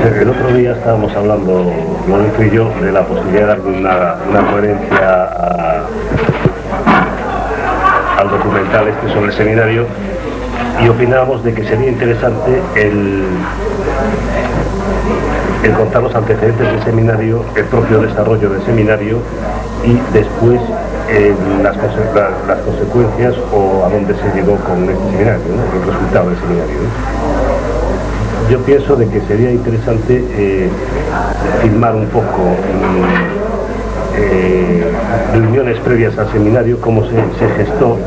El otro día estábamos hablando, Lorenzo y yo, de la posibilidad de darle una coherencia al documental sobre el seminario, y opinábamos de que sería interesante el contar los antecedentes del seminario, el propio desarrollo del seminario y después las consecuencias o a dónde se llegó con este seminario, ¿no? El resultado del seminario, ¿no? Yo pienso de que sería interesante filmar un poco reuniones previas al seminario, cómo se gestó,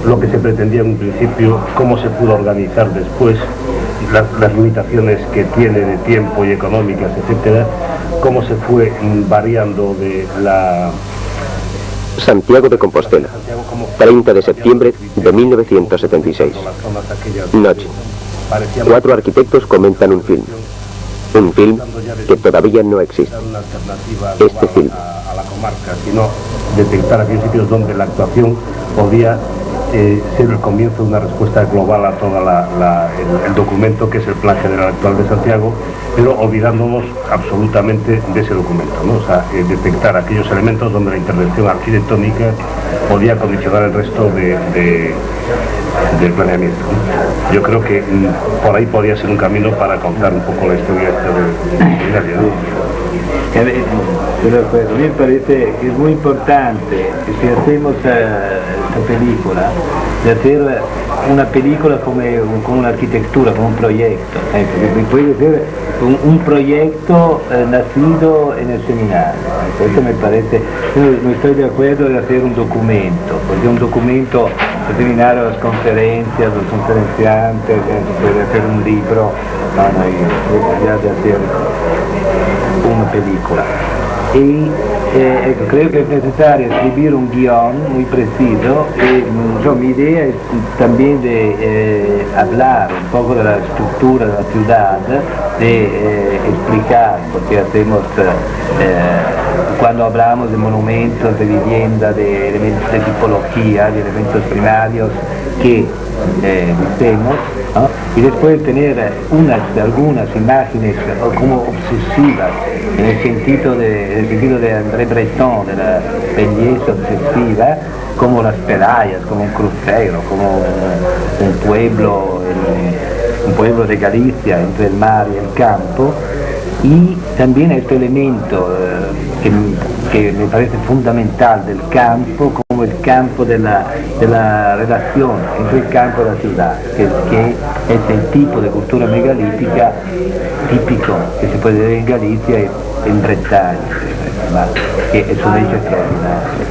lo que se pretendía en un principio, cómo se pudo organizar después, las limitaciones que tiene de tiempo y económicas, etcétera, cómo se fue variando de la... Santiago de Compostela, 30 de septiembre de 1976. Noche. 4 arquitectos comentan un film que todavía no existe. Este film. A la comarca, sino detectar aquellos sitios donde la actuación podía ser el comienzo de una respuesta global a todo el documento que es el Plan General Actual de Santiago, pero olvidándonos absolutamente de ese documento, ¿no? O sea, detectar aquellos elementos donde la intervención arquitectónica podía condicionar el resto del planeamiento, ¿no? Yo creo que por ahí podría ser un camino para contar un poco la historia del seminario, ¿no? Pero me parece que es muy importante que si hacemos esta película, de hacer una película con una arquitectura, con un proyecto, porque puede ser un proyecto nacido en el seminario. Eso me parece, yo no estoy de acuerdo de hacer un documento, porque un documento, el seminario, las conferencias, los conferenciantes, se puede hacer un libro, ya de hacer una película. Y creo que es necesario escribir un guión muy preciso. Mi idea es también de hablar un poco de la estructura de la ciudad, de explicar, porque hacemos, cuando hablamos de monumentos, de vivienda, de elementos de tipología, de elementos primarios que vemos, ¿no? Y después tener algunas imágenes como obsesivas, en el sentido de André Breton, de la belleza obsesiva, como las playas, como un crucero, como un pueblo de Galicia entre el mar y el campo, y también este elemento que me parece fundamental del campo, como el campo de la relación entre el campo y la ciudad, que es el tipo de cultura megalítica típico que se puede ver en Galicia y en Bretaña, que es un hecho extraordinario.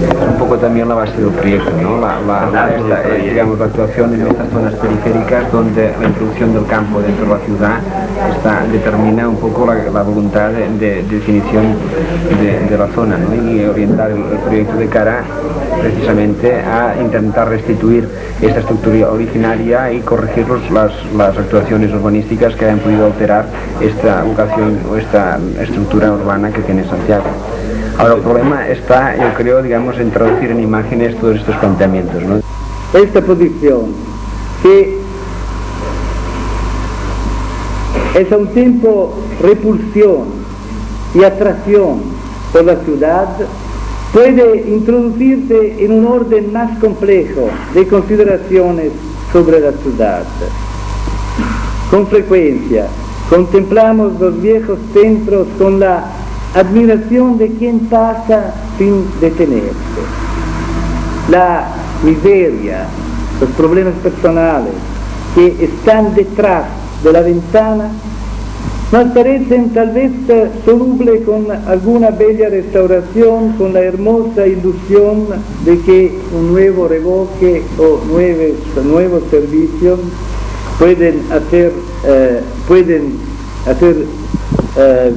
Es un poco también la base del proyecto, ¿no? Digamos, la actuación en estas zonas periféricas donde la introducción del campo dentro de la ciudad determina un poco la voluntad de definición de la zona, ¿no? Y orientar el proyecto de cara precisamente a intentar restituir esta estructura originaria y corregir las actuaciones urbanísticas que hayan podido alterar esta vocación o esta estructura urbana que tiene Santiago. Ahora, el problema está, yo creo, digamos, en traducir en imágenes todos estos planteamientos, ¿no? Esta posición, que es a un tiempo repulsión y atracción por la ciudad, puede introducirse en un orden más complejo de consideraciones sobre la ciudad. Con frecuencia contemplamos los viejos centros con la admiración de quien pasa sin detenerse. La miseria, los problemas personales que están detrás de la ventana nos parecen tal vez solubles con alguna bella restauración, con la hermosa ilusión de que un nuevo revoque o nuevos servicios pueden hacer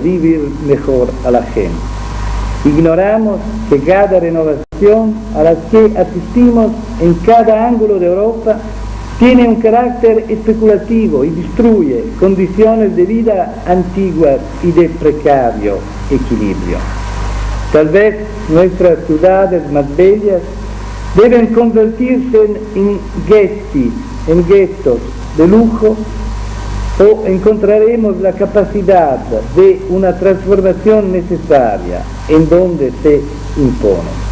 vivir mejor a la gente. Ignoramos que cada renovación a la que asistimos en cada ángulo de Europa tiene un carácter especulativo y destruye condiciones de vida antiguas y de precario equilibrio. Tal vez nuestras ciudades más bellas deben convertirse en guetos de lujo o encontraremos la capacidad de una transformación necesaria en donde se impone.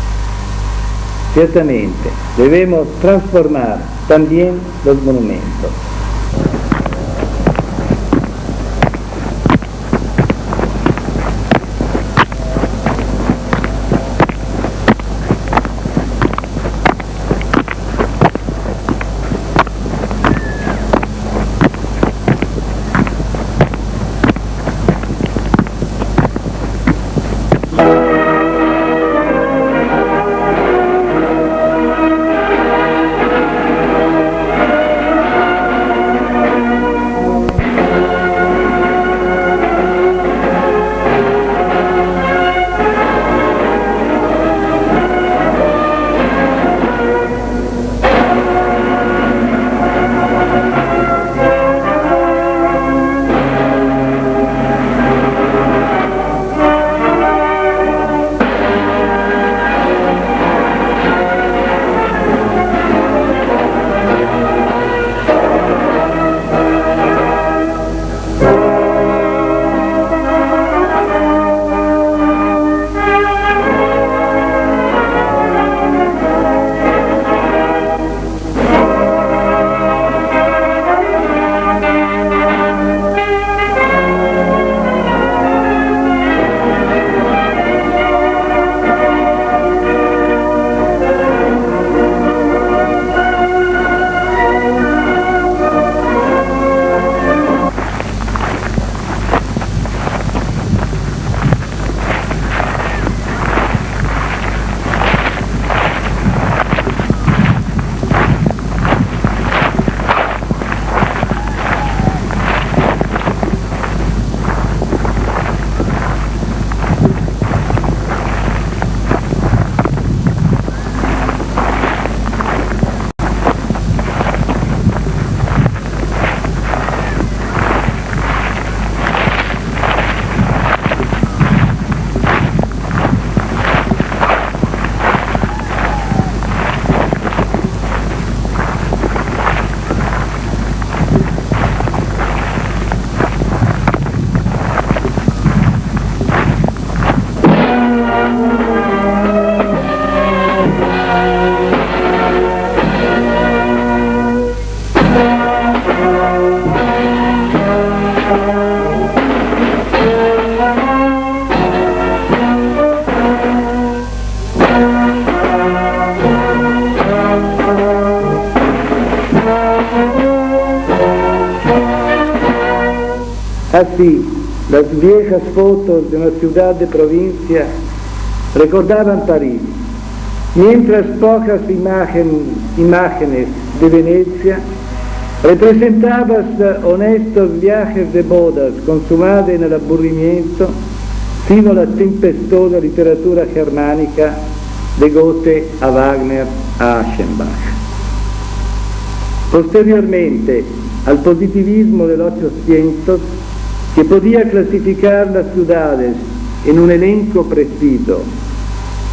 Ciertamente, debemos transformar también los monumentos. Así, las viejas fotos de una ciudad de provincia recordaban París, mientras pocas imágenes de Venecia representaban honestos viajes de bodas consumados en el aburrimiento sino a la tempestosa literatura germánica de Goethe a Wagner a Aschenbach. Posteriormente al positivismo del 800, que podía clasificar las ciudades en un elenco preciso,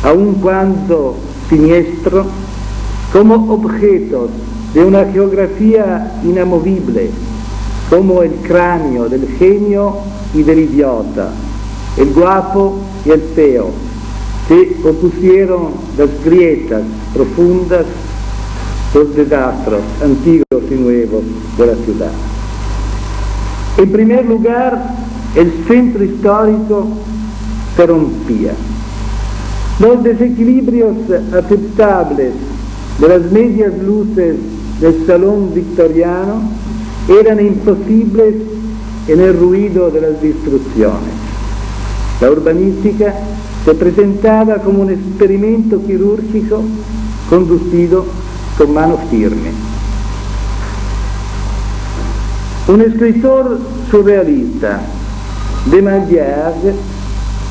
aun cuando siniestro, como objetos de una geografía inamovible, como el cráneo del genio y del idiota, el guapo y el feo, se opusieron las grietas profundas, los desastres antiguos y nuevos de la ciudad. En primer lugar, el centro histórico se rompía. Los desequilibrios aceptables de las medias luces del salón victoriano eran imposibles en el ruido de las destrucciones. La urbanística se presentaba como un experimento quirúrgico conducido con mano firme. Un escritor surrealista, de Maillard,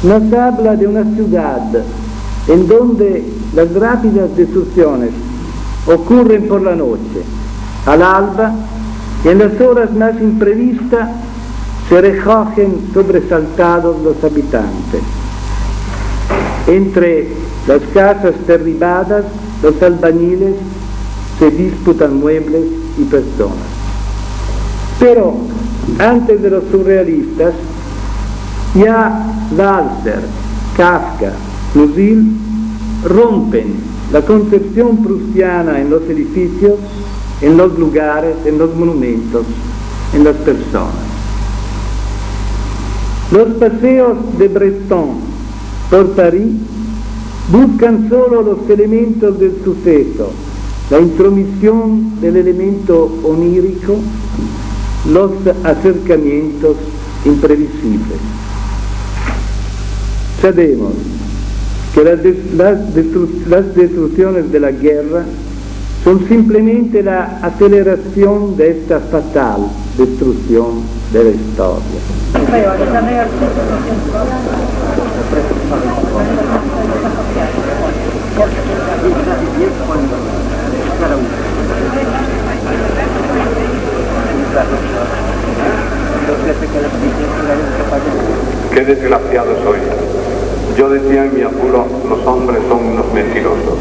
nos habla de una ciudad en donde las rápidas destrucciones ocurren por la noche, al alba, y en las horas más imprevistas se recogen sobresaltados los habitantes. Entre las casas derribadas, los albañiles se disputan muebles y personas. Pero antes de los surrealistas, ya Walser, Kafka, Musil rompen la concepción prusiana en los edificios, en los lugares, en los monumentos, en las personas. Los paseos de Breton por París buscan solo los elementos del suceso, la intromisión del elemento onírico, los acercamientos imprevisibles. Sabemos que las destrucciones de la guerra son simplemente la aceleración de esta fatal destrucción de la historia. Qué desgraciado soy. Yo decía en mi apuro, los hombres son unos mentirosos.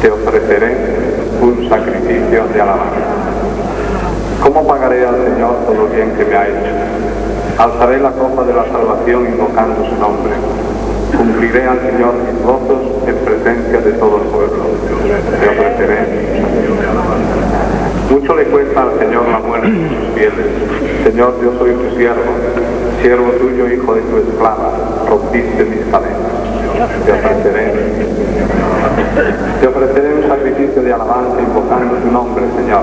Te ofreceré un sacrificio de alabanza. ¿Cómo pagaré al Señor todo lo bien que me ha hecho? Alzaré la copa de la salvación invocando su nombre. Cumpliré al Señor mis votos en presencia de todo el pueblo. Te ofreceré. Mucho le cuesta al Señor la muerte de sus fieles. Señor, yo soy tu siervo, siervo tuyo, hijo de tu esclava. Rompiste mis cadenas. Te ofreceré un sacrificio de alabanza invocando tu nombre, Señor.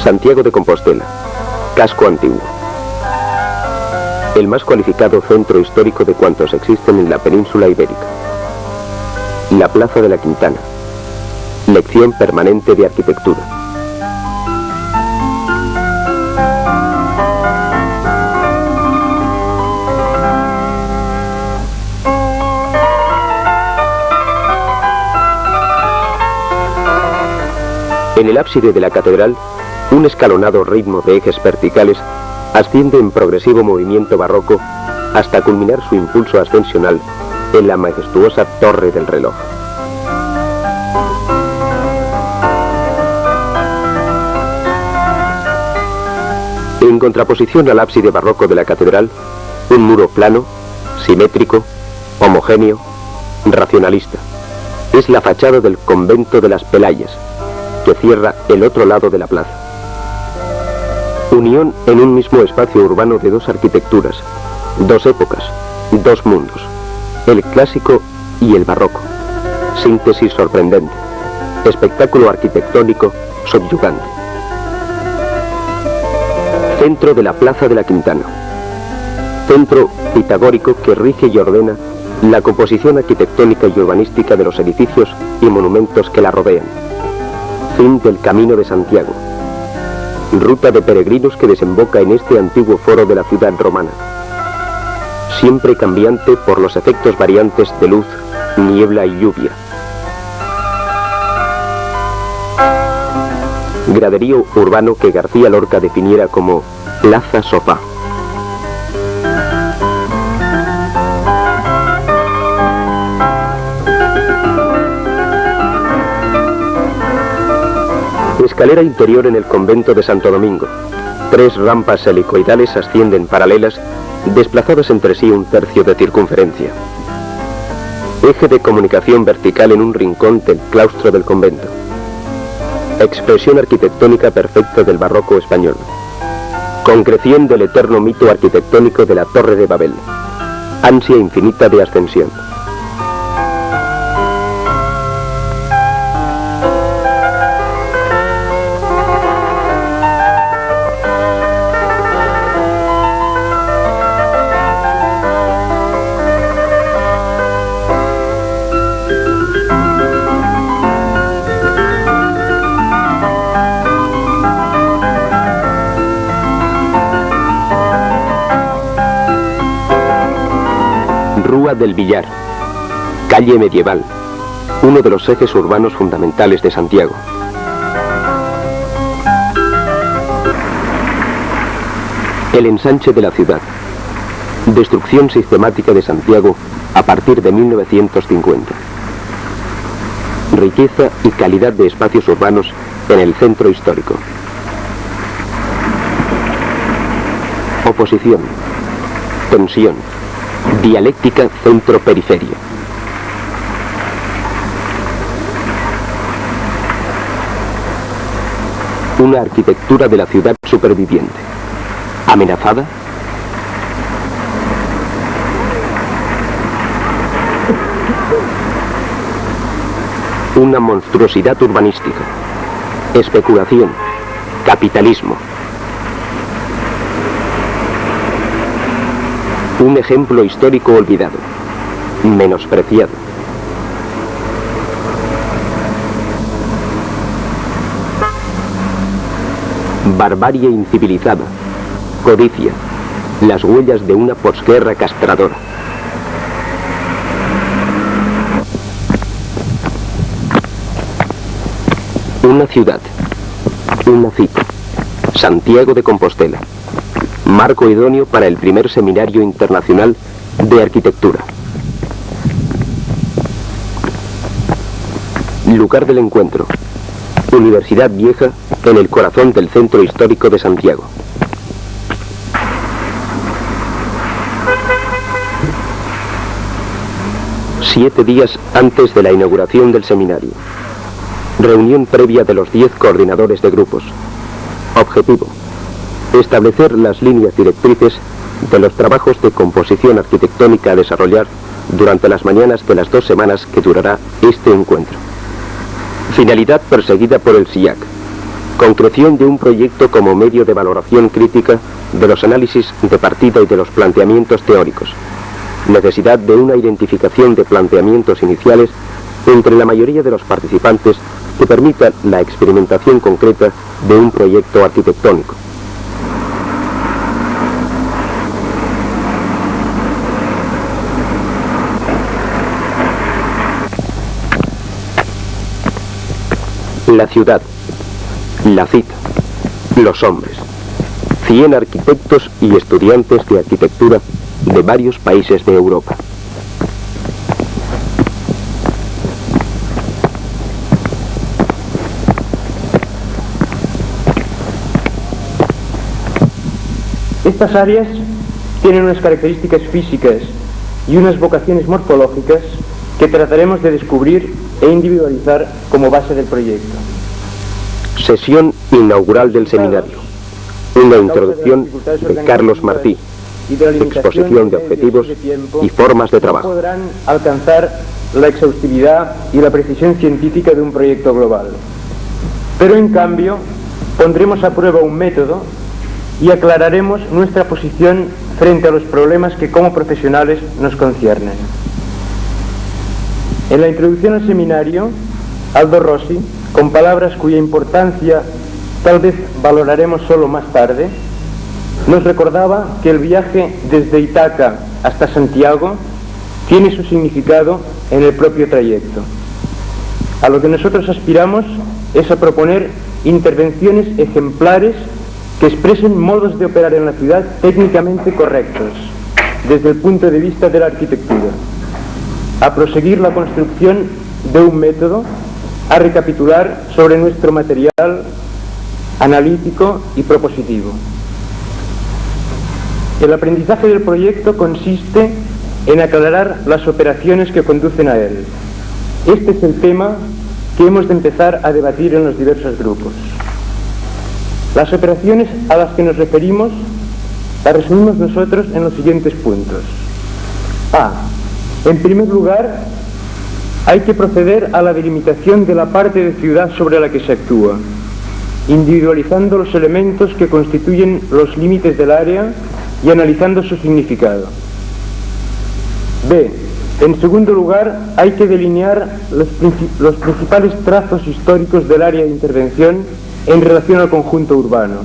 Santiago de Compostela, casco antiguo. El más cualificado centro histórico de cuantos existen en la península ibérica. La Plaza de la Quintana, lección permanente de arquitectura. En el ábside de la catedral, un escalonado ritmo de ejes verticales asciende en progresivo movimiento barroco hasta culminar su impulso ascensional en la majestuosa Torre del Reloj. En En contraposición al ábside barroco de la catedral, un muro plano, simétrico, homogéneo, racionalista. Es la fachada del convento de las Pelayas, que cierra el otro lado de la plaza. Unión en un mismo espacio urbano de dos arquitecturas, dos épocas, dos mundos, el clásico y el barroco. Síntesis sorprendente, espectáculo arquitectónico subyugante. Centro de la Plaza de la Quintana. Centro pitagórico que rige y ordena la composición arquitectónica y urbanística de los edificios y monumentos que la rodean. Fin del Camino de Santiago. Ruta de peregrinos que desemboca en este antiguo foro de la ciudad romana. Siempre cambiante por los efectos variantes de luz, niebla y lluvia. Graderío urbano que García Lorca definiera como Plaza Sofá. Escalera interior en el convento de Santo Domingo. 3 rampas helicoidales ascienden paralelas, desplazadas entre sí un tercio de circunferencia. Eje de comunicación vertical en un rincón del claustro del convento. Expresión arquitectónica perfecta del barroco español. Concreción del eterno mito arquitectónico de la Torre de Babel. Ansia infinita de ascensión. Rúa del Villar, calle medieval, uno de los ejes urbanos fundamentales de Santiago. El ensanche de la ciudad, destrucción sistemática de Santiago a partir de 1950. Riqueza y calidad de espacios urbanos en el centro histórico. Oposición, tensión, dialéctica centro-periferia. Una arquitectura de la ciudad superviviente. ¿Amenazada? Una monstruosidad urbanística. Especulación. Capitalismo. Un ejemplo histórico olvidado, menospreciado. Barbarie incivilizada, codicia, las huellas de una posguerra castradora. Una ciudad, una cita, Santiago de Compostela. Marco idóneo para el primer seminario internacional de arquitectura. Lugar del encuentro. Universidad Vieja en el corazón del centro histórico de Santiago. Siete días antes de la inauguración del seminario. Reunión previa de los 10 coordinadores de grupos. Objetivo: establecer las líneas directrices de los trabajos de composición arquitectónica a desarrollar durante las mañanas de las 2 semanas que durará este encuentro. Finalidad perseguida por el SIAC: concreción de un proyecto como medio de valoración crítica de los análisis de partida y de los planteamientos teóricos. Necesidad de una identificación de planteamientos iniciales entre la mayoría de los participantes que permitan la experimentación concreta de un proyecto arquitectónico. La ciudad, la cita, los hombres, 100 arquitectos y estudiantes de arquitectura de varios países de Europa. Estas áreas tienen unas características físicas y unas vocaciones morfológicas que trataremos de descubrir e individualizar como base del proyecto. Sesión inaugural del seminario. Una introducción de Carlos Martí. Exposición de objetivos y formas de trabajo. No podrán alcanzar la exhaustividad y la precisión científica de un proyecto global. Pero en cambio, pondremos a prueba un método y aclararemos nuestra posición frente a los problemas que como profesionales nos conciernen. En la introducción al seminario, Aldo Rossi, con palabras cuya importancia tal vez valoraremos solo más tarde, nos recordaba que el viaje desde Ítaca hasta Santiago tiene su significado en el propio trayecto. A lo que nosotros aspiramos es a proponer intervenciones ejemplares que expresen modos de operar en la ciudad técnicamente correctos, desde el punto de vista de la arquitectura, a proseguir la construcción de un método, a recapitular sobre nuestro material analítico y propositivo. El aprendizaje del proyecto consiste en aclarar las operaciones que conducen a él. Este es el tema que hemos de empezar a debatir en los diversos grupos. Las operaciones a las que nos referimos las resumimos nosotros en los siguientes puntos. A. En primer lugar, hay que proceder a la delimitación de la parte de ciudad sobre la que se actúa, individualizando los elementos que constituyen los límites del área y analizando su significado. B. En segundo lugar, hay que delinear los principales trazos históricos del área de intervención en relación al conjunto urbano,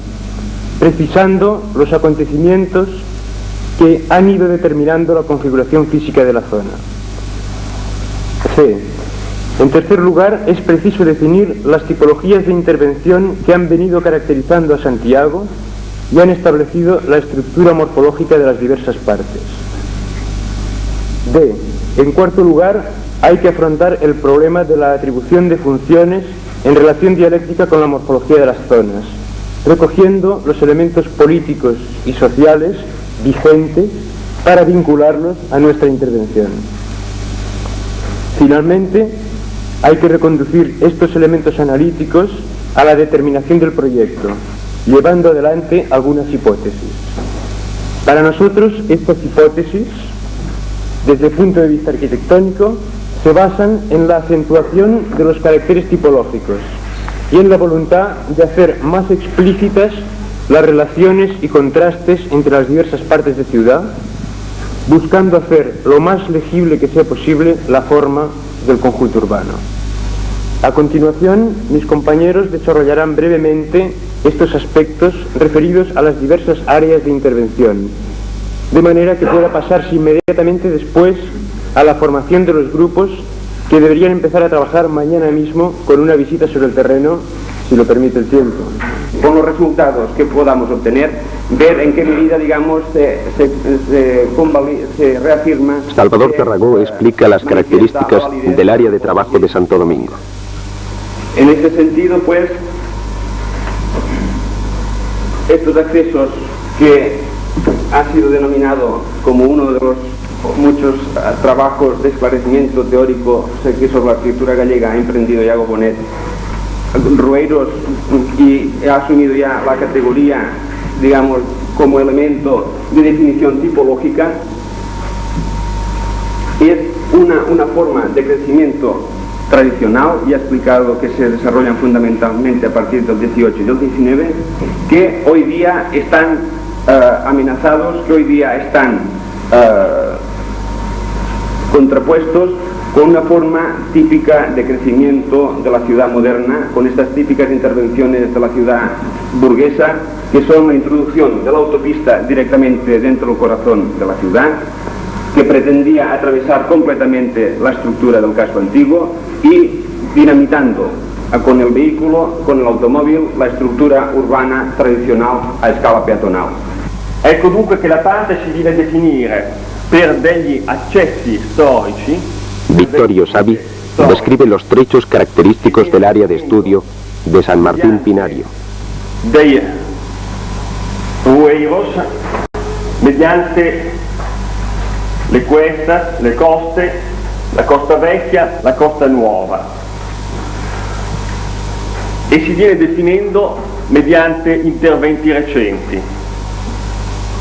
precisando los acontecimientos que han ido determinando la configuración física de la zona. C. En tercer lugar, es preciso definir las tipologías de intervención que han venido caracterizando a Santiago y han establecido la estructura morfológica de las diversas partes. D. En cuarto lugar, hay que afrontar el problema de la atribución de funciones en relación dialéctica con la morfología de las zonas, recogiendo los elementos políticos y sociales vigentes para vincularlos a nuestra intervención. Finalmente, hay que reconducir estos elementos analíticos a la determinación del proyecto, llevando adelante algunas hipótesis. Para nosotros, estas hipótesis, desde el punto de vista arquitectónico, se basan en la acentuación de los caracteres tipológicos y en la voluntad de hacer más explícitas las relaciones y contrastes entre las diversas partes de ciudad, buscando hacer lo más legible que sea posible la forma del conjunto urbano. A continuación, mis compañeros desarrollarán brevemente estos aspectos referidos a las diversas áreas de intervención, de manera que pueda pasarse inmediatamente después a la formación de los grupos que deberían empezar a trabajar mañana mismo con una visita sobre el terreno, si lo permite el tiempo. Con los resultados que podamos obtener, ver en qué medida, digamos, se reafirma... Salvador Tarragó explica las características del área de trabajo de Santo Domingo. En este sentido, pues, estos accesos que ha sido denominado como uno de los muchos trabajos de esclarecimiento teórico que sobre la arquitectura gallega ha emprendido Iago Bonet, Rueiros, y ha asumido ya la categoría, digamos, como elemento de definición tipológica, es una forma de crecimiento tradicional, y ha explicado que se desarrollan fundamentalmente a partir del 18 y del 19, que hoy día están amenazados, que hoy día están contrapuestos con una forma típica de crecimiento de la ciudad moderna, con estas típicas intervenciones de la ciudad burguesa, que son la introducción de la autopista directamente dentro del corazón de la ciudad, que pretendía atravesar completamente la estructura del casco antiguo y dinamitando con el vehículo, con el automóvil, la estructura urbana tradicional a escala peatonal. Ecco dunque che la parte si viene a definire per degli accessi storici. Vittorio Savi describe los trechos característicos del área de estudio de San Martín Pinario. Dei Rueiros mediante le cuestas, le coste, la Costa Vecchia, la Costa Nuova, e si viene definendo mediante interventi recenti.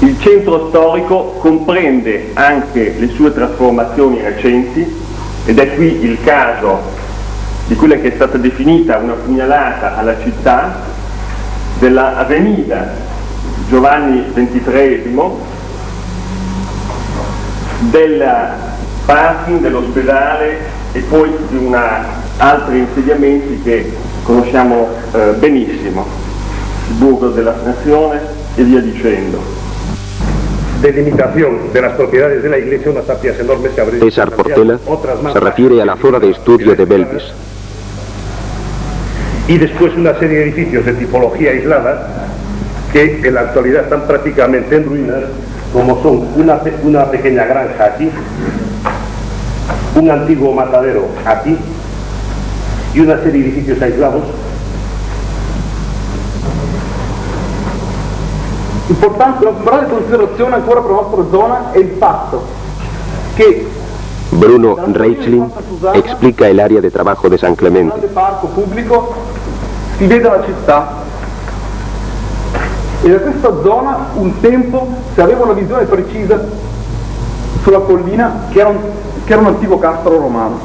Il centro storico comprende anche le sue trasformazioni recenti, ed è qui il caso di quella che è stata definita una pugnalata alla città della Avenida Giovanni XXIII, del parking dell'ospedale e poi di altri insediamenti che conosciamo benissimo, il Burgo della Nazione e via dicendo. Delimitación de las propiedades de la iglesia, unas tapias enormes que habrían... César Portela se refiere a la zona de estudio de Belvis. Y después una serie de edificios de tipología aislada que en la actualidad están prácticamente en ruinas, como son una pequeña granja aquí, un antiguo matadero aquí y una serie de edificios aislados. Importante, una importante considerazione ancora per la nostra zona è il fatto che Bruno Reichling explica el área de trabajo de San Clemente. nel parco pubblico si vede la città e da questa zona un tempo si aveva una visione precisa sulla collina che era un antico castro romano.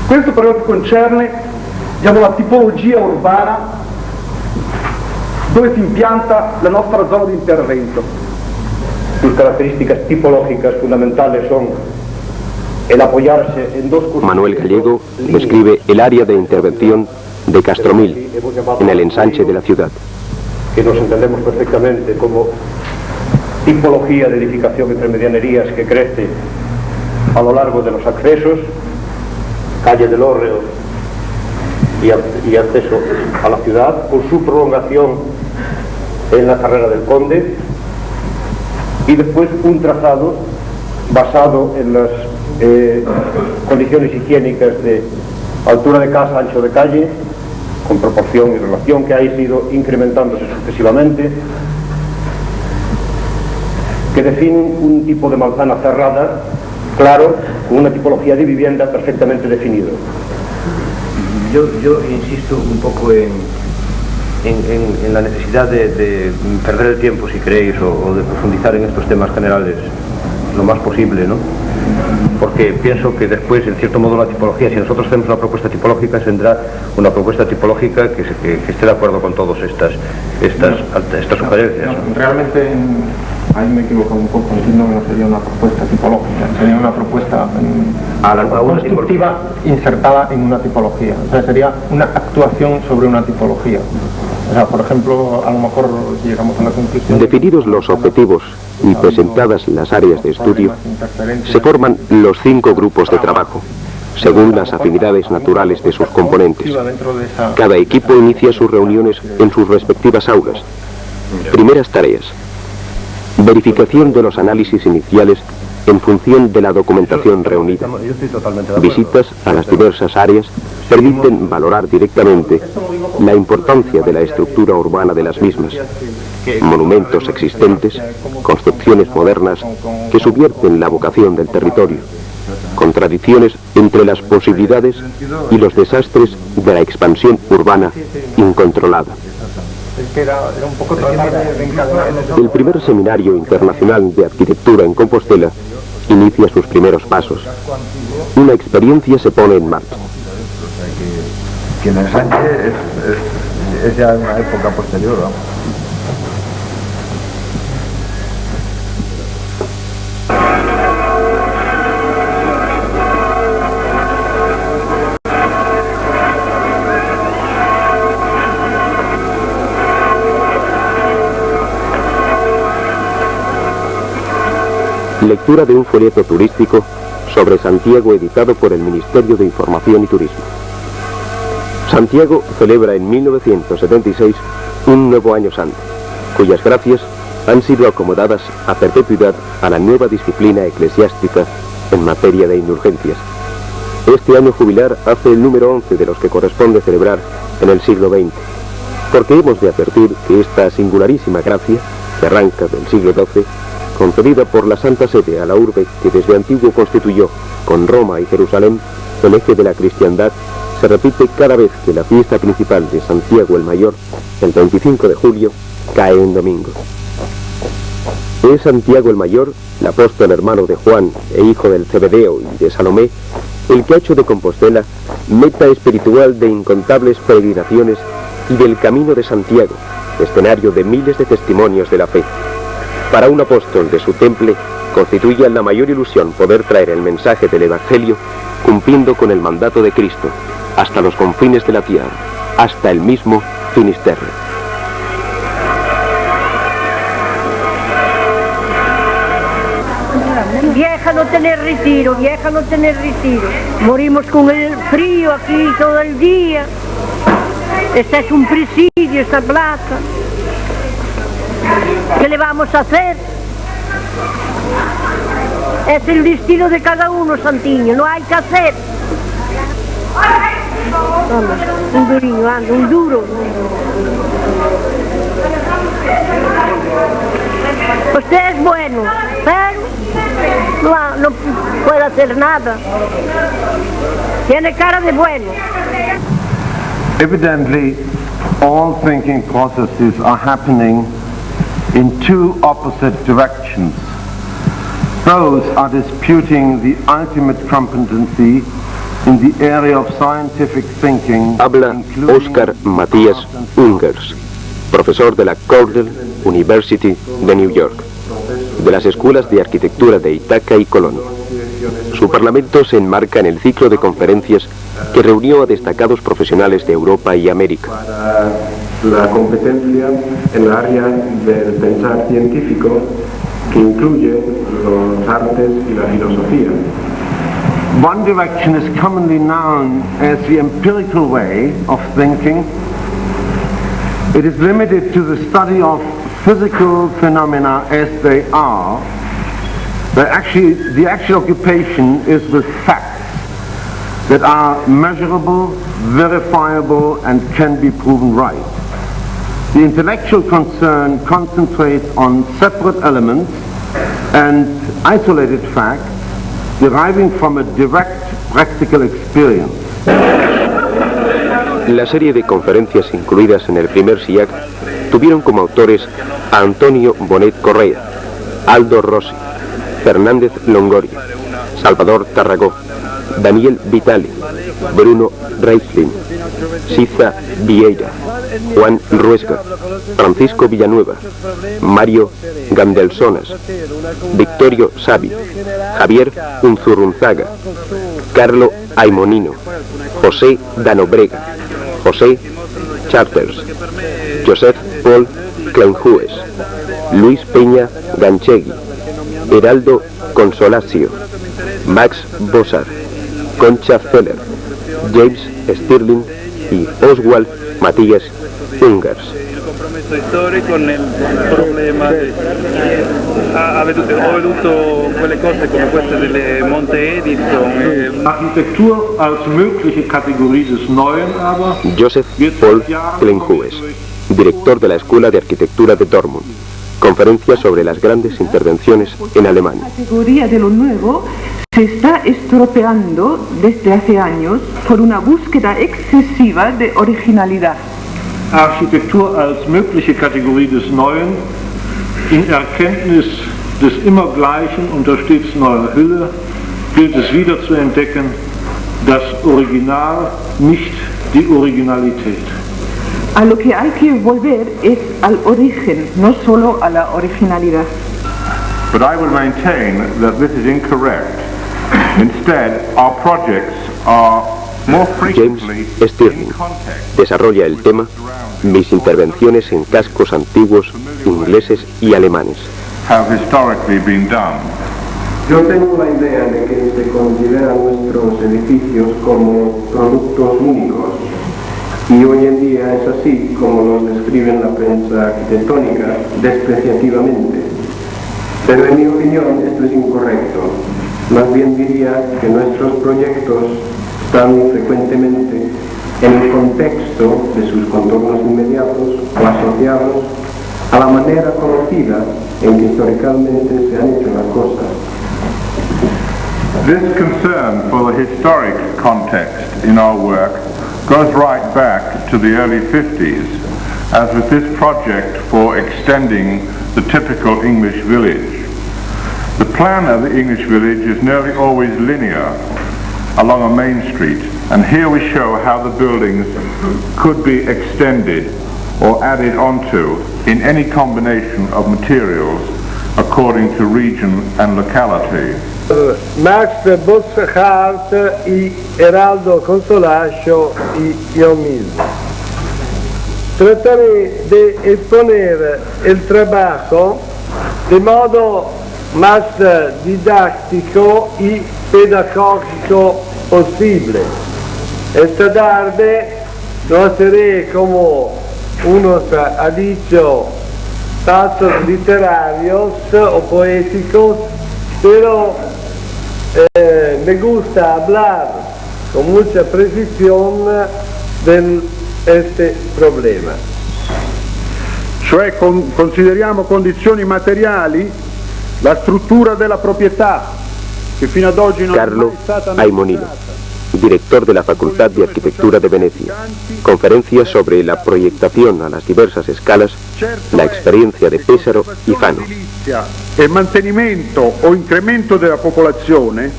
Questo per quel che concerne, diciamo, la tipologia urbana dove si impianta la nostra zona di intervento. Sus características tipológicas fundamentales son el apoyarse en dos cosas. Manuel Gallego describe el área de intervención de Castromil, en el ensanche de la ciudad. Que nos entendemos perfectamente como tipología de edificación entre medianerías que crece a lo largo de los accesos, calle del Hórreo y acceso a la ciudad, con su prolongación en la carrera del Conde, y después un trazado basado en las condiciones higiénicas de altura de casa, ancho de calle, con proporción y relación que ha ido incrementándose sucesivamente, que definen un tipo de manzana cerrada, claro, con una tipología de vivienda perfectamente definida. Yo insisto un poco en la necesidad de perder el tiempo, si queréis, o de profundizar en estos temas generales lo más posible, ¿no? Porque pienso que después, en cierto modo, la tipología, si nosotros hacemos una propuesta tipológica, tendrá una propuesta tipológica que esté de acuerdo con todas estas sugerencias, ¿no? Realmente, ahí me he equivocado un poco, entiendo que no sería una propuesta tipológica, sería una propuesta constructiva insertada en una tipología, o sea, sería una actuación sobre una tipología. O sea, por ejemplo, a lo mejor si llegamos a la conclusión... Definidos los objetivos y presentadas las áreas de estudio, se forman los 5 grupos de trabajo, según las afinidades naturales de sus componentes. Cada equipo inicia sus reuniones en sus respectivas aulas. Primeras tareas: verificación de los análisis iniciales en función de la documentación reunida. Visitas a las diversas áreas permiten valorar directamente la importancia de la estructura urbana de las mismas, monumentos existentes, construcciones modernas que subvierten la vocación del territorio, contradicciones entre las posibilidades y los desastres de la expansión urbana incontrolada. El primer seminario internacional de arquitectura en Compostela inicia sus primeros pasos. Una experiencia se pone en marcha. Que el ensanche es ya una época posterior, ¿no? Lectura de un folleto turístico sobre Santiago editado por el Ministerio de Información y Turismo. Santiago celebra en 1976 un nuevo Año Santo, cuyas gracias han sido acomodadas a perpetuidad a la nueva disciplina eclesiástica en materia de indulgencias. Este año jubilar hace el número 11 de los que corresponde celebrar en el siglo XX. porque hemos de advertir que esta singularísima gracia, que arranca del siglo XII, concedida por la Santa Sede a la urbe que desde antiguo constituyó, con Roma y Jerusalén, el eje de la cristiandad, se repite cada vez que la fiesta principal de Santiago el Mayor, el 25 de julio, cae en domingo. Es Santiago el Mayor, el apóstol hermano de Juan e hijo del Zebedeo y de Salomé, el que ha hecho de Compostela meta espiritual de incontables peregrinaciones y del Camino de Santiago, escenario de miles de testimonios de la fe. Para un apóstol de su temple, constituye la mayor ilusión poder traer el mensaje del Evangelio, cumpliendo con el mandato de Cristo, hasta los confines de la tierra, hasta el mismo Finisterre. Vieja no tener retiro, vieja no tener retiro. Morimos con el frío aquí todo el día. Este es un presidio, esta plaza. ¿Qué le vamos a hacer? Es el destino de cada uno, Santiño, no hay que hacer. Vamos, un durillo, anda, un duro. Usted es bueno, pero no puede hacer nada. Tiene cara de bueno. Evidently, all thinking processes are happening in two opposite directions. Those are disputing the ultimate competency in the area of scientific thinking. Habla Oscar Matías Ungers, profesor de la Cornell University de New York, de las escuelas de arquitectura de Ithaca y Colón. Su parlamento se enmarca en el ciclo de conferencias que reunió a destacados profesionales de Europa y América. Para la competencia en el área del pensar científico, que incluye los artes y la filosofía. One direction is commonly known as the empirical way of thinking. It is limited to the study of physical phenomena as they are. But actually, the actual occupation is with facts that are measurable, verifiable, and can be proven right. The intellectual concern concentrates on separate elements and isolated facts deriving from a direct practical experience. La serie de conferencias incluidas en el primer SIAC tuvieron como autores a Antonio Bonet Correa, Aldo Rossi, Fernández Longoria, Salvador Tarragó, Daniel Vitali, Bruno Reislin, Siza Vieira, Juan Ruesga, Francisco Villanueva, Mario Gandelsonas, Victorio Savi, Javier Unzurrunzaga, Carlo Aimonino, José Danobrega, José Charters, Joseph Paul Kleinhues, Luis Peña Ganchegui, Heraldo Consolasio, Max Bossar, Concha Feller, James Stirling y Oswald Matías Ungers. Il compromesso storico nel problema ho veduto quelle cose come queste delle Monte Edison. Architektur als mögliche Kategorie des Neuen aber Joseph Paul Kleinhues, director de la Escuela de Arquitectura de Dortmund. Conferencia sobre las grandes intervenciones en Alemania. La categoría de lo nuevo se está estropeando desde hace años por una búsqueda excesiva de originalidad. Architektur als mögliche Kategorie des Neuen, in Erkenntnis des Immergleichen unter stets neuer Hülle, gilt es wieder zu entdecken, das Original, nicht die Originalität. A lo que hay que volver es al origen, no solo a la originalidad. But I will maintain that this is incorrect. Instead, our projects are more frequently James Stirling desarrolla el tema Mis intervenciones en cascos antiguos ingleses y alemanes. have historically been done. Yo tengo la idea de que se consideran nuestros edificios como productos únicos y hoy en día es así como nos describen la prensa arquitectónica despreciativamente. Pero en mi opinión esto es incorrecto. Más bien diría que nuestros proyectos están frecuentemente en el contexto de sus contornos inmediatos o asociados a la manera conocida en que históricamente se han hecho las cosas. This concern for the historic context in our work goes right back to the early 50s, as with this project for extending the typical English village. The plan of the English village is nearly always linear along a main street, and here we show how the buildings could be extended or added onto in any combination of materials according to region and locality. Max Bossart y Heraldo Consolacio y yo mismo. Trataré de exponer el trabajo de modo más didáctico y pedagógico posible. Esta tarde no seré como unos ha dicho pasos literarios o poéticos, pero me gusta hablar con mucha precisión de este problema. Cioè consideriamo condizioni materiali la struttura della proprietà che fino ad oggi non Carlo è mai stata Aimonino, director de la Facultad de Arquitectura de Venecia. Conferencia sobre la proyectación a las diversas escalas, la experiencia de Pesaro y Fano. E mantenimento o incremento della popolazione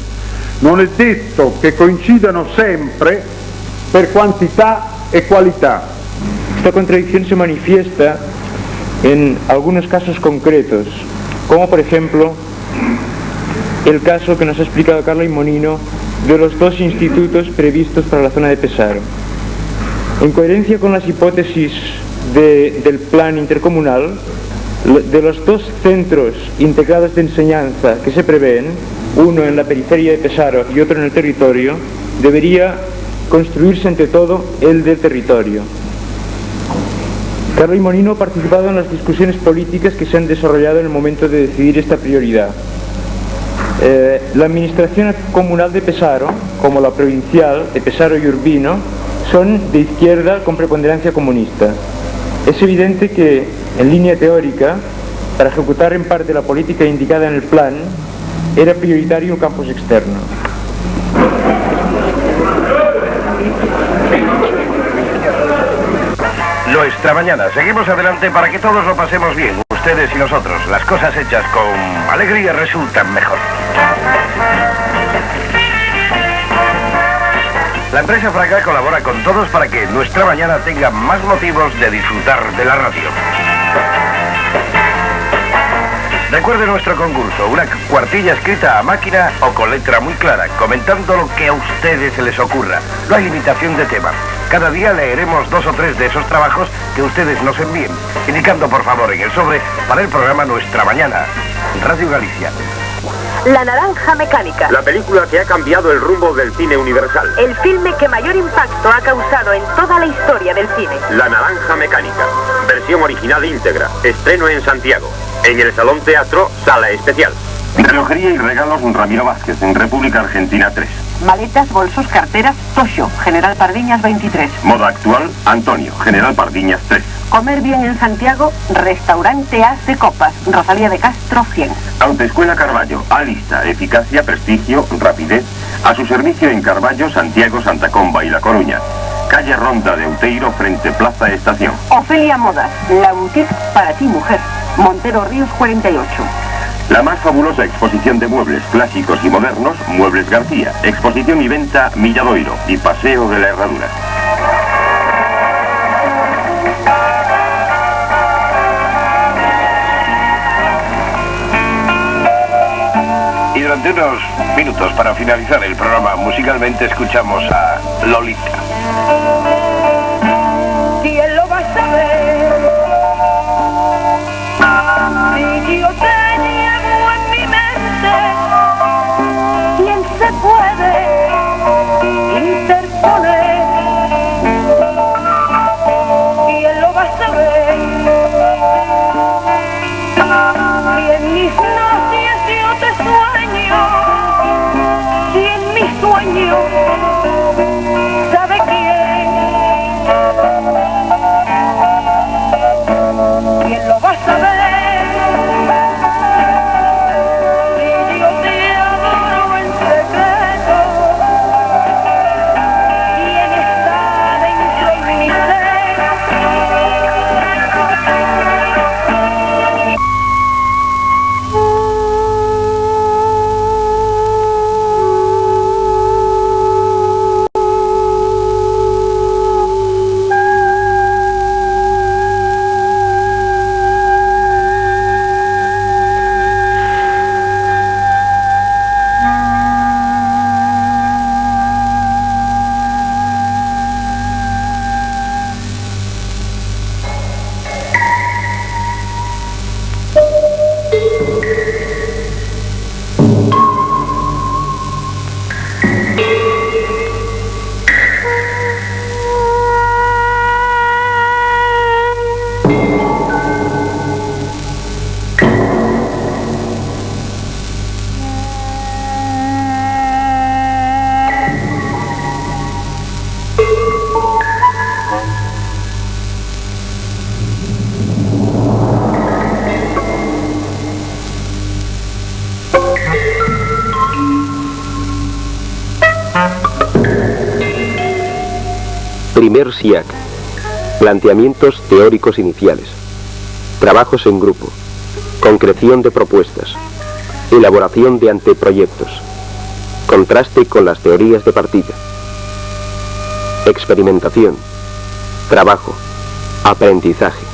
non è detto che coincidano sempre per quantità e qualità. Esta contradicción se manifiesta en algunos casos concretos, como por ejemplo el caso que nos ha explicado Carlo Aimonino de los dos institutos previstos para la zona de Pesaro. En coherencia con las hipótesis del plan intercomunal, de los dos centros integrados de enseñanza que se prevén, uno en la periferia de Pesaro y otro en el territorio, debería construirse ante todo el del territorio. Carlo Aimonino ha participado en las discusiones políticas que se han desarrollado en el momento de decidir esta prioridad. La administración comunal de Pesaro, como la provincial de Pesaro y Urbino, son de izquierda con preponderancia comunista. Es evidente que, en línea teórica, para ejecutar en parte la política indicada en el plan, era prioritario un campus externo. Nuestra mañana. Seguimos adelante para que todos lo pasemos bien, ustedes y nosotros. Las cosas hechas con alegría resultan mejor. La empresa Fraga colabora con todos para que nuestra mañana tenga más motivos de disfrutar de la radio. Recuerde nuestro concurso, una cuartilla escrita a máquina o con letra muy clara, comentando lo que a ustedes se les ocurra. No hay limitación de tema. Cada día leeremos 2 o 3 de esos trabajos que ustedes nos envíen, indicando por favor en el sobre para el programa Nuestra Mañana, Radio Galicia. La Naranja Mecánica. La película que ha cambiado el rumbo del cine universal. El filme que mayor impacto ha causado en toda la historia del cine. La Naranja Mecánica. Versión original íntegra. Estreno en Santiago. En el Salón Teatro, Sala Especial. Relojería y regalos Ramiro Vázquez, en República Argentina 3. Maletas, bolsos, carteras, Tosho, General Pardiñas 23. Moda actual, Antonio, General Pardiñas 3. Comer bien en Santiago, Restaurante As de Copas, Rosalía de Castro 100. Autoescuela Carballo, Alista, eficacia, prestigio, rapidez, a su servicio en Carballo, Santiago, Santa Comba y La Coruña. Calle Ronda de Outeiro, frente Plaza Estación. Ofelia Modas, la boutique para ti mujer, Montero Ríos 48. La más fabulosa exposición de muebles clásicos y modernos, Muebles García, exposición y venta Milladoiro y Paseo de la Herradura. Y durante unos minutos para finalizar el programa musicalmente escuchamos a Lolita. ¿Quién lo va a saber? Si yo te llevo en mi mente, ¿quién se puede interponer? ¿Quién lo va a saber? Si en mis noches yo te sueño, si en mis sueños sabe Primer SIAC. Planteamientos teóricos iniciales. Trabajos en grupo. Concreción de propuestas. Elaboración de anteproyectos. Contraste con las teorías de partida. Experimentación. Trabajo. Aprendizaje.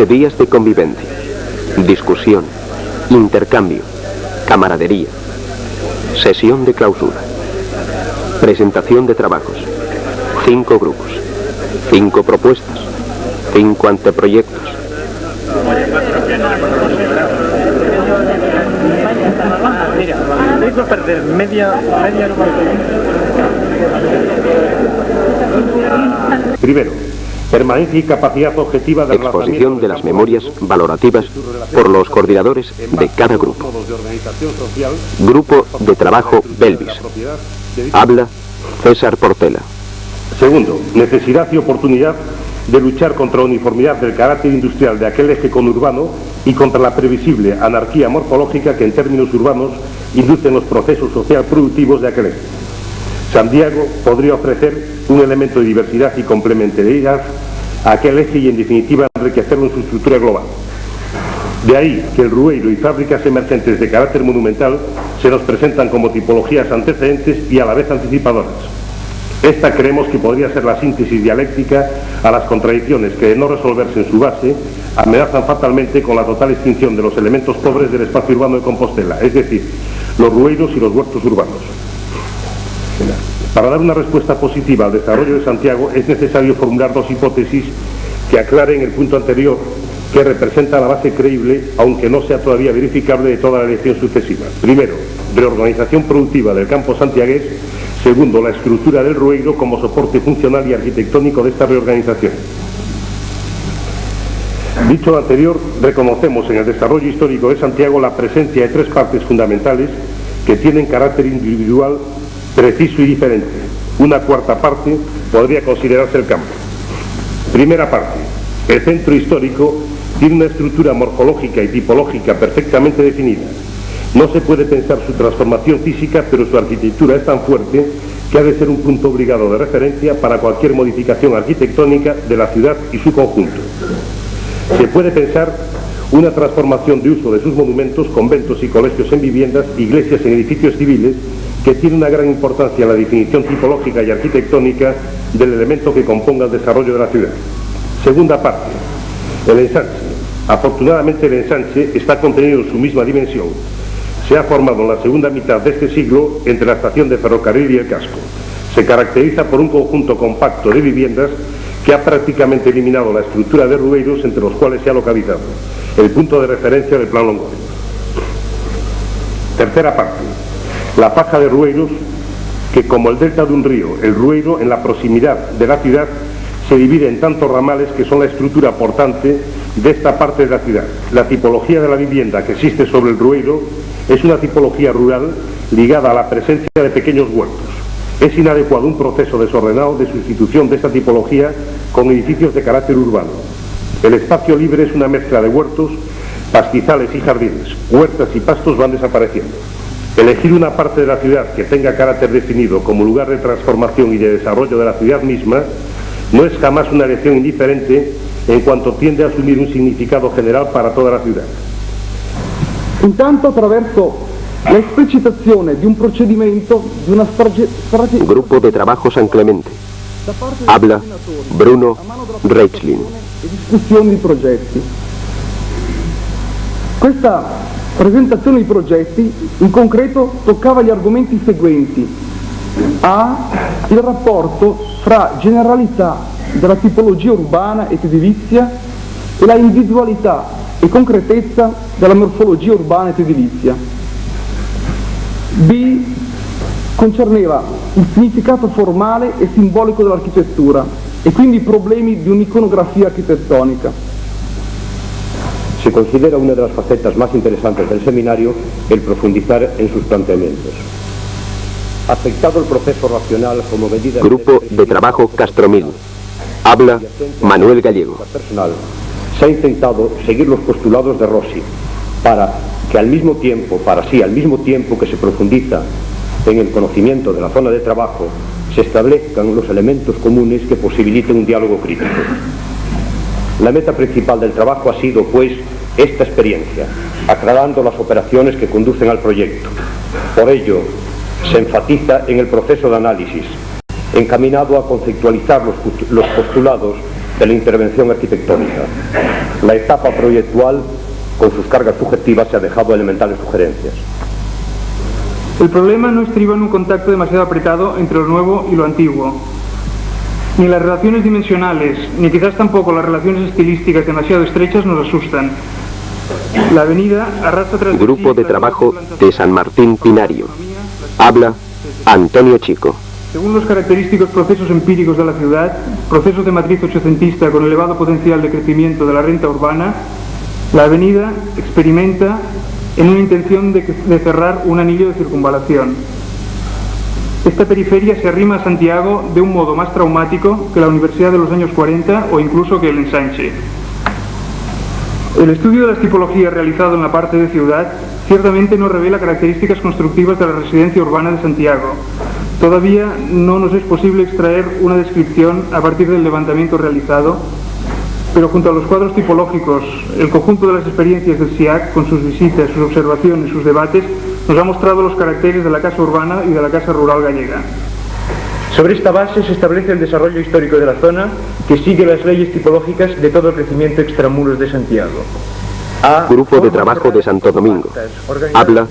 Días de convivencia, discusión, intercambio, camaradería, sesión de clausura, presentación de trabajos, 5 grupos, 5 propuestas, 5 anteproyectos. Primero, permanencia y capacidad objetiva de exposición de las memorias valorativas por los coordinadores de cada grupo. Grupo de trabajo Belvis. Habla César Portela. Segundo, necesidad y oportunidad de luchar contra la uniformidad del carácter industrial de aquel eje conurbano y contra la previsible anarquía morfológica que en términos urbanos inducen los procesos social productivos de aquel eje. Santiago podría ofrecer un elemento de diversidad y complementariedad a aquel eje y en definitiva enriquecerlo en su estructura global. De ahí que el Rueiro y fábricas emergentes de carácter monumental se nos presentan como tipologías antecedentes y a la vez anticipadoras. Esta creemos que podría ser la síntesis dialéctica a las contradicciones que, de no resolverse en su base, amenazan fatalmente con la total extinción de los elementos pobres del espacio urbano de Compostela, es decir, los rueiros y los huertos urbanos. Para dar una respuesta positiva al desarrollo de Santiago es necesario formular 2 hipótesis que aclaren el punto anterior, que representa la base creíble, aunque no sea todavía verificable, de toda la elección sucesiva. Primero, reorganización productiva del campo santiagués. Segundo, la estructura del Rueiro como soporte funcional y arquitectónico de esta reorganización. Dicho lo anterior, reconocemos en el desarrollo histórico de Santiago la presencia de 3 partes fundamentales que tienen carácter individual, preciso y diferente. Una cuarta parte podría considerarse el campo. Primera parte. El centro histórico tiene una estructura morfológica y tipológica perfectamente definida. No se puede pensar su transformación física, pero su arquitectura es tan fuerte que ha de ser un punto obligado de referencia para cualquier modificación arquitectónica de la ciudad y su conjunto. Se puede pensar una transformación de uso de sus monumentos, conventos y colegios en viviendas, iglesias en edificios civiles, que tiene una gran importancia en la definición tipológica y arquitectónica del elemento que componga el desarrollo de la ciudad. Segunda parte, el ensanche. Afortunadamente el ensanche está contenido en su misma dimensión. Se ha formado en la segunda mitad de este siglo entre la estación de ferrocarril y el casco. Se caracteriza por un conjunto compacto de viviendas que ha prácticamente eliminado la estructura de rueiros entre los cuales se ha localizado el punto de referencia del plan Longoria. Tercera parte, la faja de rueiros que, como el delta de un río, el rueiro en la proximidad de la ciudad se divide en tantos ramales que son la estructura portante de esta parte de la ciudad. La tipología de la vivienda que existe sobre el rueiro es una tipología rural ligada a la presencia de pequeños huertos. Es inadecuado un proceso desordenado de sustitución de esta tipología con edificios de carácter urbano. El espacio libre es una mezcla de huertos, pastizales y jardines. Huertas y pastos van desapareciendo. Elegir una parte de la ciudad que tenga carácter definido como lugar de transformación y de desarrollo de la ciudad misma no es jamás una elección indiferente en cuanto tiende a asumir un significado general para toda la ciudad. Intanto, attraverso La esplicitazione di un procedimento, di una strategia. Grupo de Trabajo San Clemente. Habla Bruno Reitzlin. E discussioni di progetti. Questa presentazione di progetti in concreto toccava gli argomenti seguenti: A. Il rapporto fra generalità della tipologia urbana ed edilizia e la individualità e concretezza della morfologia urbana ed edilizia. B. Concerneva il significato formale e simbolico dell'architettura e quindi i problemi di un'iconografía arquitectónica. Se considera una de las facetas más interesantes del seminario el profundizar en sus planteamientos. Aceptado el proceso racional como medida... Grupo de Trabajo Castromil. Habla Manuel Gallego. Personal, se ha intentado seguir los postulados de Rossi para que al mismo tiempo que se profundiza en el conocimiento de la zona de trabajo, se establezcan los elementos comunes que posibiliten un diálogo crítico. La meta principal del trabajo ha sido, pues, esta experiencia, aclarando las operaciones que conducen al proyecto. Por ello, se enfatiza en el proceso de análisis, encaminado a conceptualizar los postulados de la intervención arquitectónica. La etapa proyectual, con sus cargas subjetivas, se ha dejado elementales sugerencias. El problema no estriba en un contacto demasiado apretado entre lo nuevo y lo antiguo. Ni las relaciones dimensionales, ni quizás tampoco las relaciones estilísticas demasiado estrechas nos asustan. La avenida arrastra tras de Grupo de Trabajo de San Martín Pinario. Habla Antonio Chico. Según los característicos procesos empíricos de la ciudad, procesos de matriz ochocentista con elevado potencial de crecimiento de la renta urbana, la avenida experimenta en una intención de cerrar un anillo de circunvalación. Esta periferia se arrima a Santiago de un modo más traumático que la Universidad de los años 40 o incluso que el Ensanche. El estudio de las tipologías realizado en la parte de ciudad ciertamente no revela características constructivas de la residencia urbana de Santiago. Todavía no nos es posible extraer una descripción a partir del levantamiento realizado, pero junto a los cuadros tipológicos, el conjunto de las experiencias del SIAC, con sus visitas, sus observaciones, sus debates, nos ha mostrado los caracteres de la casa urbana y de la casa rural gallega. Sobre esta base se establece el desarrollo histórico de la zona, que sigue las leyes tipológicas de todo el crecimiento extramuros de Santiago. Grupo de Trabajo de Santo Domingo. Habla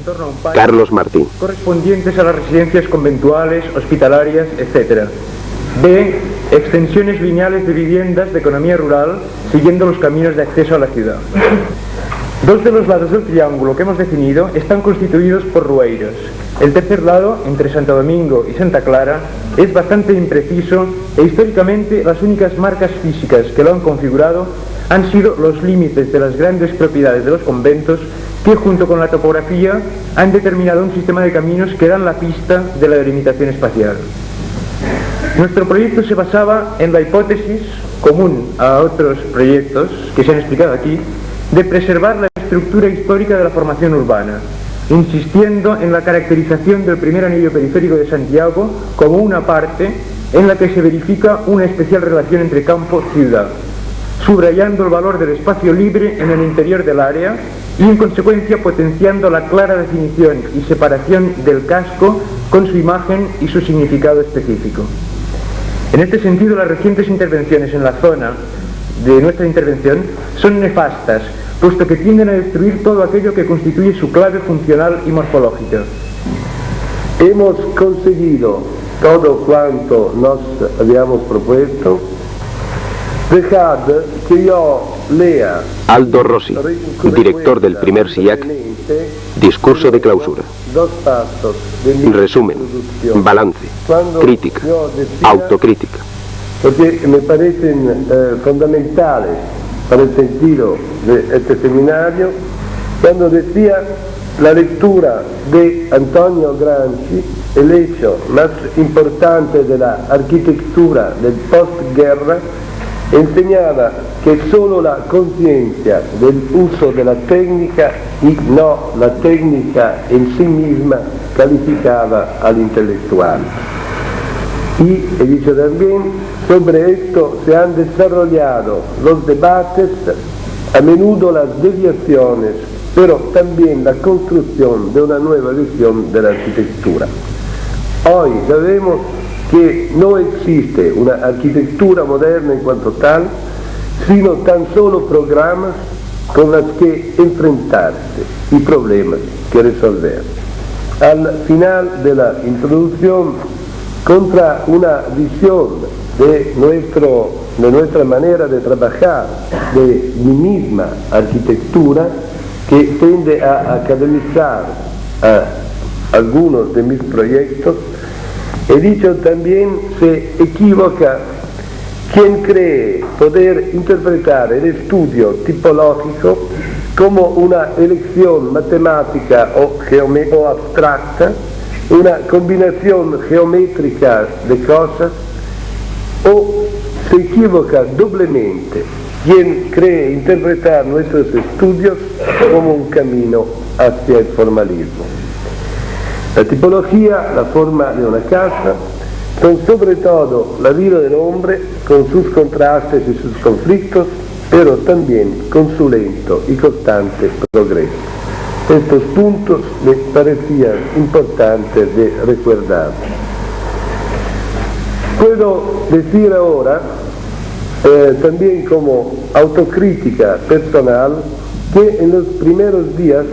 Carlos Martín. Correspondientes a las residencias conventuales, hospitalarias, etc. B. Extensiones lineales de viviendas de economía rural, siguiendo los caminos de acceso a la ciudad. Dos de los lados del triángulo que hemos definido están constituidos por rueiros. El tercer lado, entre Santo Domingo y Santa Clara, es bastante impreciso e históricamente las únicas marcas físicas que lo han configurado han sido los límites de las grandes propiedades de los conventos que, junto con la topografía, han determinado un sistema de caminos que dan la pista de la delimitación espacial. Nuestro proyecto se basaba en la hipótesis, común a otros proyectos que se han explicado aquí, de preservar la estructura histórica de la formación urbana, insistiendo en la caracterización del primer anillo periférico de Santiago como una parte en la que se verifica una especial relación entre campo-ciudad, subrayando el valor del espacio libre en el interior del área y en consecuencia potenciando la clara definición y separación del casco con su imagen y su significado específico. En este sentido, las recientes intervenciones en la zona de nuestra intervención son nefastas, puesto que tienden a destruir todo aquello que constituye su clave funcional y morfológica. Hemos conseguido todo cuanto nos habíamos propuesto. Dejad que yo lea. Aldo Rossi, director del primer SIAC, discurso de clausura. Resumen, balance, crítica, autocrítica. Porque me parecen fundamentales para el sentido de este seminario, cuando decía la lectura de Antonio Gramsci, el hecho más importante de la arquitectura del postguerra, enseñaba que solo la conciencia del uso de la técnica y no la técnica en sí misma calificaba al intelectual. Y he dicho también, sobre esto se han desarrollado los debates, a menudo las desviaciones pero también la construcción de una nueva visión de la arquitectura. Hoy sabemos que no existe una arquitectura moderna en cuanto tal, sino tan solo programas con los que enfrentarse y problemas que resolver. Al final de la introducción, contra una visión de nuestra manera de trabajar, de mi misma arquitectura, que tiende a academizar a algunos de mis proyectos, he dicho también se equivoca quien cree poder interpretar el estudio tipológico como una elección matemática o abstracta, una combinación geométrica de cosas, o se equivoca doblemente quien cree interpretar nuestros estudios como un camino hacia el formalismo. La tipología, la forma de una casa, son sobre todo la vida del hombre con sus contrastes y sus conflictos, pero también con su lento y constante progreso. Estos puntos me parecían importantes de recordar. Puedo decir ahora, también como autocrítica personal, que en los primeros días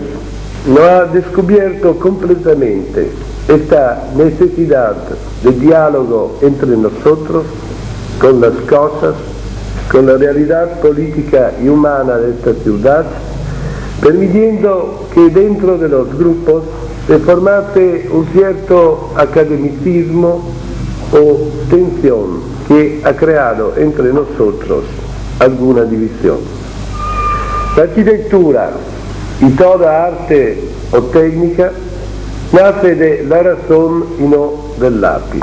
no ha descubierto completamente esta necesidad de diálogo entre nosotros, con las cosas, con la realidad política y humana de esta ciudad, permitiendo que dentro de los grupos se formase un cierto academicismo o tensión que ha creado entre nosotros alguna división. La arquitectura y toda arte o técnica nace de la razón y no del lápiz.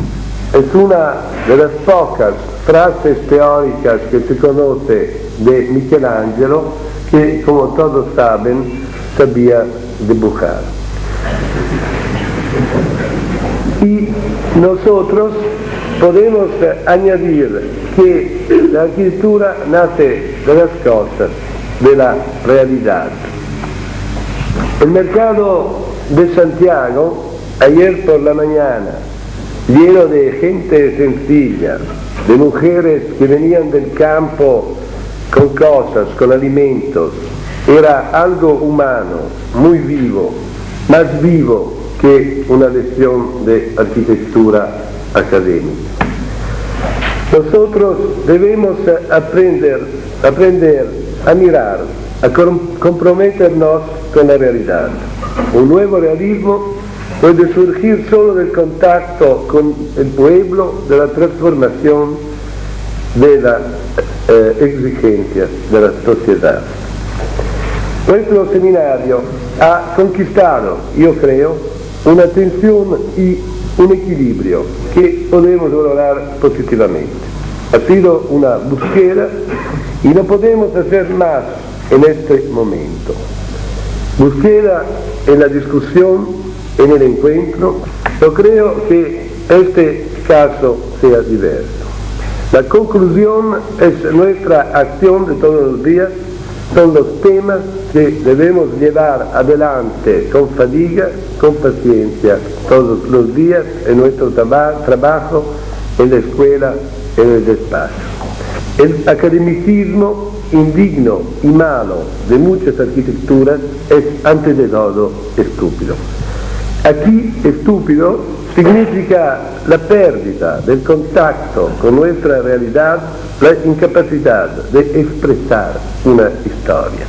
Es una de las pocas frases teóricas que se conoce de Michelangelo, que, como todos saben, sabía dibujar. Y nosotros podemos añadir que la arquitectura nace de las cosas, de la realidad. El mercado de Santiago, ayer por la mañana, lleno de gente sencilla, de mujeres que venían del campo con cosas, con alimentos, era algo humano, muy vivo, más vivo que una lección de arquitectura académica. Nosotros debemos aprender a mirar, a comprometernos con la realidad. Un nuevo realismo puede surgir solo del contacto con el pueblo, de la transformación de las exigencias de la sociedad. Nuestro seminario ha conquistado, yo creo, una tensión y un equilibrio que podemos valorar positivamente. Ha sido una búsqueda y no podemos hacer más en este momento. Búsqueda en la discusión, en el encuentro. Yo creo que este caso sea diverso. La conclusión es nuestra acción de todos los días, son los temas que debemos llevar adelante con fatiga, con paciencia, todos los días en nuestro trabajo, en la escuela, en el despacho. El academicismo indigno y malo de muchas arquitecturas es ante de todo estúpido. Aquí estúpido significa la pérdida del contacto con nuestra realidad, la incapacidad de expresar una historia.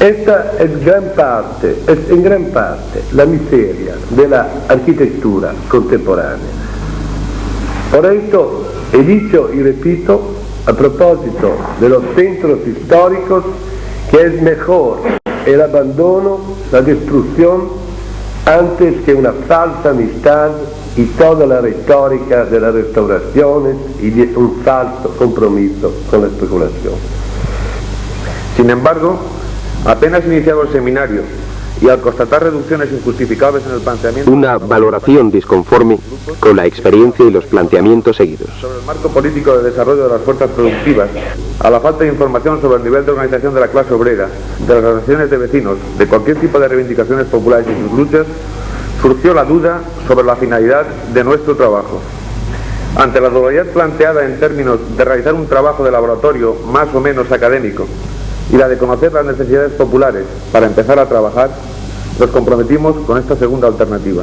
Esta es en gran parte la miseria de la arquitectura contemporánea. Por esto he dicho y repito, a propósito de los centros históricos, que es mejor el abandono, la destrucción, antes que una falsa amistad y toda la retórica de las restauraciones y de un falso compromiso con la especulación. Sin embargo, apenas iniciado el seminario y al constatar reducciones injustificables en el planteamiento... Una valoración disconforme con la experiencia y los planteamientos seguidos. Sobre el marco político de desarrollo de las fuerzas productivas, a la falta de información sobre el nivel de organización de la clase obrera, de las asociaciones de vecinos, de cualquier tipo de reivindicaciones populares y sus luchas, surgió la duda sobre la finalidad de nuestro trabajo. Ante la dualidad planteada en términos de realizar un trabajo de laboratorio más o menos académico y la de conocer las necesidades populares para empezar a trabajar, nos comprometimos con esta segunda alternativa.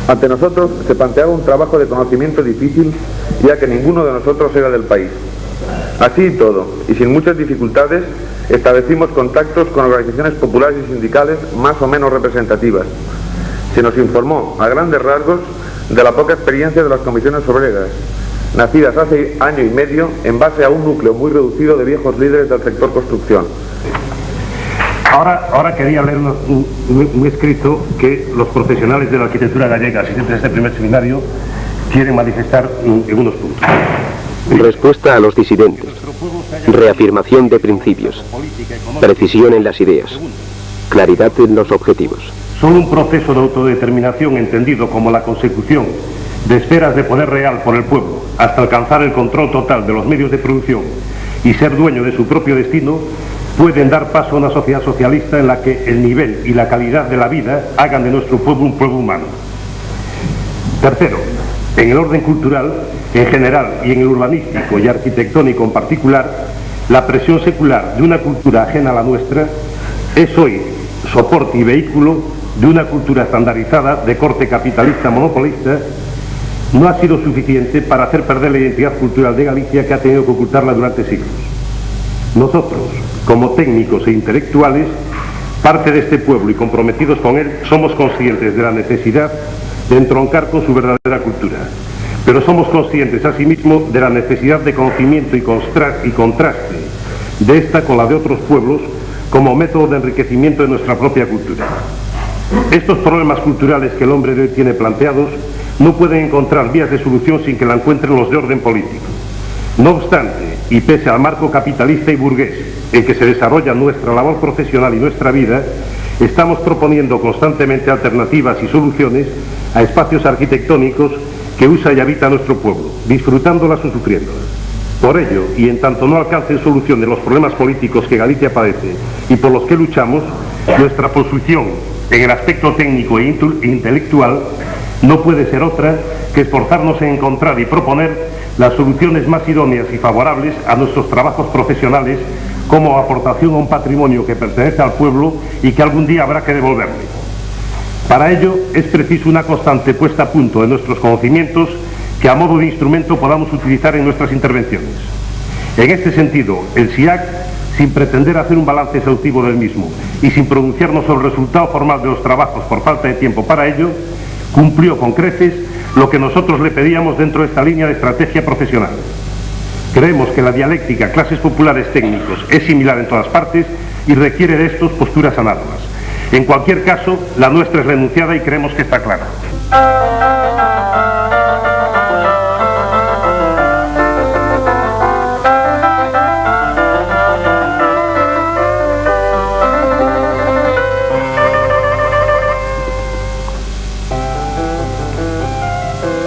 Ante nosotros se planteaba un trabajo de conocimiento difícil, ya que ninguno de nosotros era del país. Así y todo, y sin muchas dificultades, establecimos contactos con organizaciones populares y sindicales más o menos representativas. Se nos informó, a grandes rasgos, de la poca experiencia de las comisiones obreras, nacidas hace año y medio en base a un núcleo muy reducido de viejos líderes del sector construcción. Ahora quería leer un escrito que los profesionales de la arquitectura gallega, asistentes a este primer seminario, quieren manifestar en unos puntos. Respuesta a los disidentes. Reafirmación de principios. Precisión en las ideas. Claridad en los objetivos. Solo un proceso de autodeterminación entendido como la consecución de esferas de poder real por el pueblo hasta alcanzar el control total de los medios de producción y ser dueño de su propio destino pueden dar paso a una sociedad socialista en la que el nivel y la calidad de la vida hagan de nuestro pueblo un pueblo humano. Tercero, en el orden cultural en general y en el urbanístico y arquitectónico en particular, la presión secular de una cultura ajena a la nuestra es hoy soporte y vehículo de una cultura estandarizada de corte capitalista monopolista. No ha sido suficiente para hacer perder la identidad cultural de Galicia, que ha tenido que ocultarla durante siglos. Nosotros, como técnicos e intelectuales, parte de este pueblo y comprometidos con él, somos conscientes de la necesidad de entroncar con su verdadera cultura, pero somos conscientes asimismo de la necesidad de conocimiento y contraste de esta con la de otros pueblos como método de enriquecimiento de nuestra propia cultura. Estos problemas culturales que el hombre de hoy tiene planteados no pueden encontrar vías de solución sin que la encuentren los de orden político. No obstante, y pese al marco capitalista y burgués en que se desarrolla nuestra labor profesional y nuestra vida, estamos proponiendo constantemente alternativas y soluciones a espacios arquitectónicos que usa y habita nuestro pueblo, disfrutándolas o sufriéndolas. Por ello, y en tanto no alcancen solución de los problemas políticos que Galicia padece y por los que luchamos, nuestra posición en el aspecto técnico e intelectual no puede ser otra que esforzarnos en encontrar y proponer las soluciones más idóneas y favorables a nuestros trabajos profesionales como aportación a un patrimonio que pertenece al pueblo y que algún día habrá que devolverle. Para ello es preciso una constante puesta a punto de nuestros conocimientos que a modo de instrumento podamos utilizar en nuestras intervenciones. En este sentido, el SIAC, sin pretender hacer un balance exhaustivo del mismo y sin pronunciarnos sobre el resultado formal de los trabajos por falta de tiempo para ello, cumplió con creces lo que nosotros le pedíamos dentro de esta línea de estrategia profesional. Creemos que la dialéctica clases populares técnicos es similar en todas partes y requiere de estos posturas análogas. En cualquier caso, la nuestra es renunciada y creemos que está clara.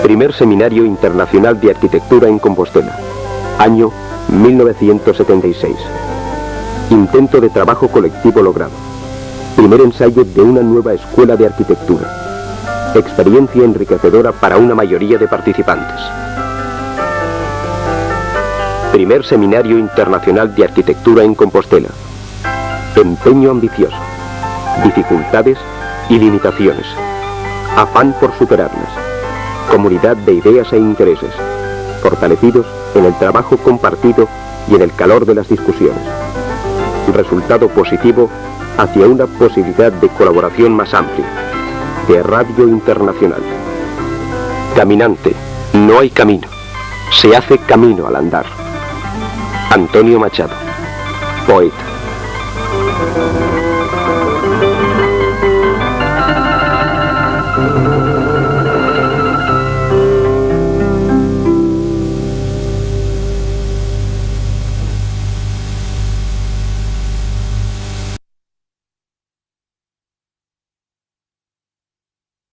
Primer Seminario Internacional de Arquitectura en Compostela, año 1976. Intento de trabajo colectivo logrado. Primer ensayo de una nueva escuela de arquitectura. Experiencia enriquecedora para una mayoría de participantes. Primer Seminario Internacional de Arquitectura en Compostela. Empeño ambicioso. Dificultades y limitaciones. Afán por superarlas. Comunidad de ideas e intereses, fortalecidos en el trabajo compartido y en el calor de las discusiones. Resultado positivo hacia una posibilidad de colaboración más amplia, de radio internacional. Caminante, no hay camino, se hace camino al andar. Antonio Machado, poeta.